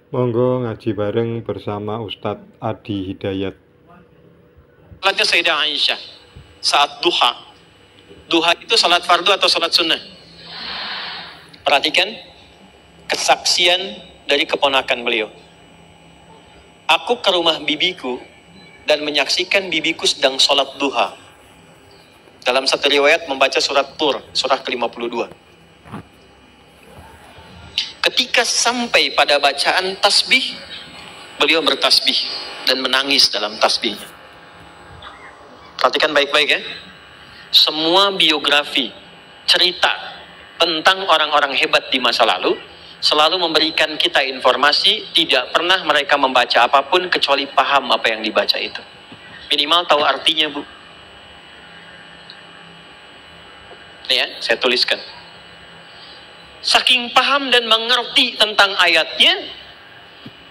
Monggo ngaji bareng bersama Ustadz Adi Hidayat. Salatnya Sayyidah Aisyah saat duha. Duha itu salat fardu atau salat sunnah? Perhatikan kesaksian dari keponakan beliau. Aku ke rumah bibiku dan menyaksikan bibiku sedang salat duha. Dalam satu riwayat membaca surat Tur, surah ke-52. Ketika sampai pada bacaan tasbih, beliau bertasbih dan menangis dalam tasbihnya. Perhatikan baik-baik ya. Semua biografi, cerita tentang orang-orang hebat di masa lalu selalu memberikan kita informasi, tidak pernah mereka membaca apapun kecuali paham apa yang dibaca itu. Minimal tahu artinya, Bu. Nih ya, saya tuliskan. Saking paham dan mengerti tentang ayatnya,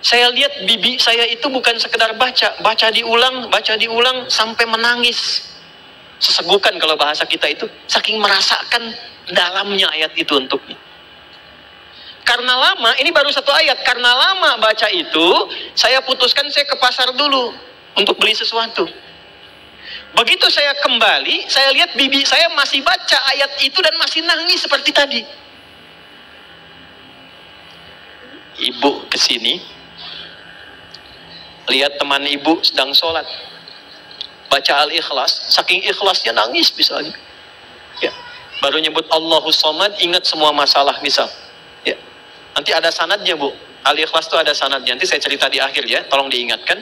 saya lihat bibi saya itu bukan sekedar baca diulang sampai menangis. Sesegukan kalau bahasa kita itu, saking merasakan dalamnya ayat itu untuknya. Karena lama, ini baru satu ayat, karena lama baca itu, saya putuskan saya ke pasar dulu untuk beli sesuatu. Begitu saya kembali, saya lihat bibi saya masih baca ayat itu dan masih nangis seperti tadi. Ibu kesini, lihat teman ibu sedang sholat, baca Al-Ikhlas, saking ikhlasnya nangis misalnya. Ya. Baru nyebut Allahus Somad, ingat semua masalah misal. Ya. Nanti ada sanadnya, Bu. Al-Ikhlas itu ada sanadnya. Nanti saya cerita di akhir ya, tolong diingatkan.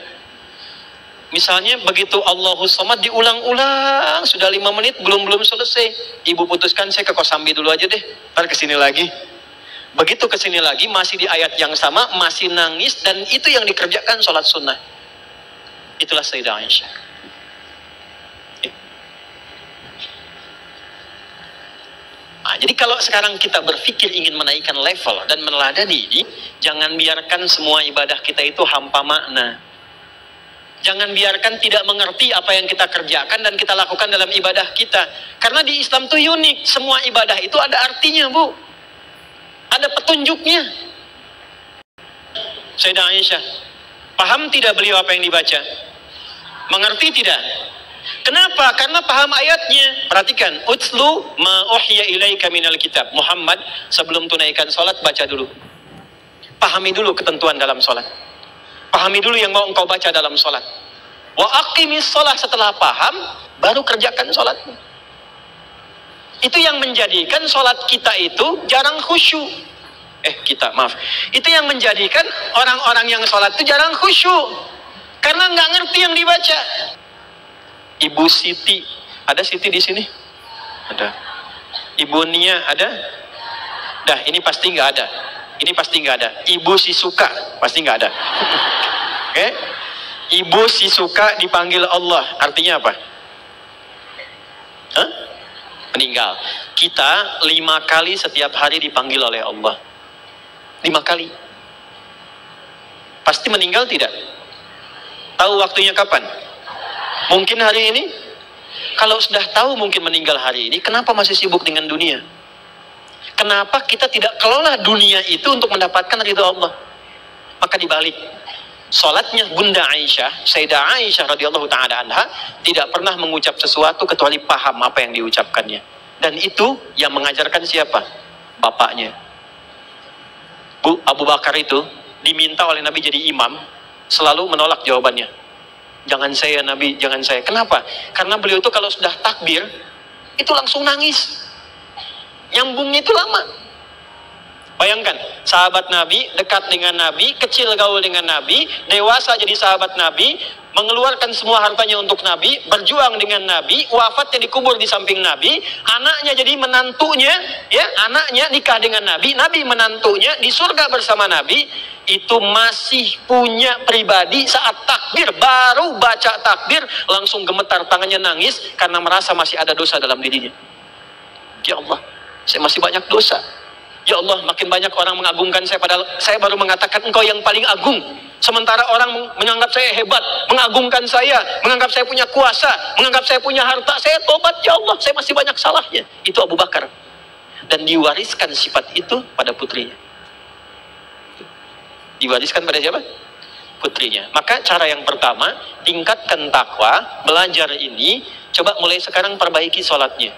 Misalnya begitu Allahus Somad diulang-ulang, sudah 5 menit belum selesai. Ibu putuskan saya ke Kosambi dulu aja deh, ntar kesini lagi. Begitu kesini lagi, masih di ayat yang sama, masih nangis, dan itu yang dikerjakan sholat sunnah. Itulah Sayyidah Aisyah. Nah, jadi kalau sekarang kita berpikir ingin menaikkan level dan meneladani ini, jangan biarkan semua ibadah kita itu hampa makna. Jangan biarkan tidak mengerti apa yang kita kerjakan dan kita lakukan dalam ibadah kita. Karena di Islam itu unik, semua ibadah itu ada artinya, Bu. Ada petunjuknya. Sayyidah Aisyah, paham tidak beliau apa yang dibaca? Mengerti tidak? Kenapa? Karena paham ayatnya. Perhatikan, utslu ma uhya ilaika minal kitab. Muhammad, sebelum tunaikan sholat, baca dulu. Pahami dulu ketentuan dalam sholat. Pahami dulu yang mau engkau baca dalam sholat. Wa aqimis sholat. Setelah paham, baru kerjakan sholatmu. Itu yang menjadikan sholat kita itu jarang khusyuk. Itu yang menjadikan orang-orang yang sholat itu jarang khusyuk. Karena nggak ngerti yang dibaca. Ibu Siti, ada Siti di sini? Ada. Ibu Nia ada? Dah, ini pasti nggak ada. Ini pasti nggak ada. Ibu Sisuka pasti nggak ada. Oke? Ibu Sisuka dipanggil Allah, artinya apa? Hah? Meninggal. Kita 5 kali setiap hari dipanggil oleh Allah. 5 kali. Pasti meninggal tidak? Tahu waktunya kapan? Mungkin hari ini? Kalau sudah tahu mungkin meninggal hari ini, kenapa masih sibuk dengan dunia? Kenapa kita tidak kelola dunia itu untuk mendapatkan ridha Allah? Maka dibalik, sholatnya Bunda Aisyah, Sayyidah Aisyah radhiyallahu ta'ala anha, tidak pernah mengucap sesuatu kecuali paham apa yang diucapkannya. Dan itu yang mengajarkan siapa? Bapaknya. Bu, Abu Bakar itu diminta oleh Nabi jadi imam, selalu menolak jawabannya. Jangan saya Nabi, jangan saya. Kenapa? Karena beliau itu kalau sudah takbir, itu langsung nangis. Nyambungnya itu lama. Bayangkan, sahabat Nabi, dekat dengan Nabi, kecil gaul dengan Nabi, dewasa jadi sahabat Nabi, mengeluarkan semua hartanya untuk Nabi, berjuang dengan Nabi, wafatnya dikubur di samping Nabi, anaknya jadi menantunya, ya, anaknya nikah dengan Nabi, Nabi menantunya, di surga bersama Nabi, itu masih punya pribadi saat takbir, baru baca takbir, langsung gemetar tangannya nangis, karena merasa masih ada dosa dalam dirinya. Ya Allah, saya masih banyak dosa. Ya Allah, makin banyak orang mengagungkan saya, padahal saya baru mengatakan engkau yang paling agung. Sementara orang menganggap saya hebat, mengagungkan saya, menganggap saya punya kuasa, menganggap saya punya harta. Saya tobat, ya Allah, saya masih banyak salahnya. Itu Abu Bakar. Dan diwariskan sifat itu pada putrinya. Diwariskan pada siapa? Putrinya. Maka cara yang pertama, tingkatkan takwa, belajar ini, coba mulai sekarang perbaiki sholatnya.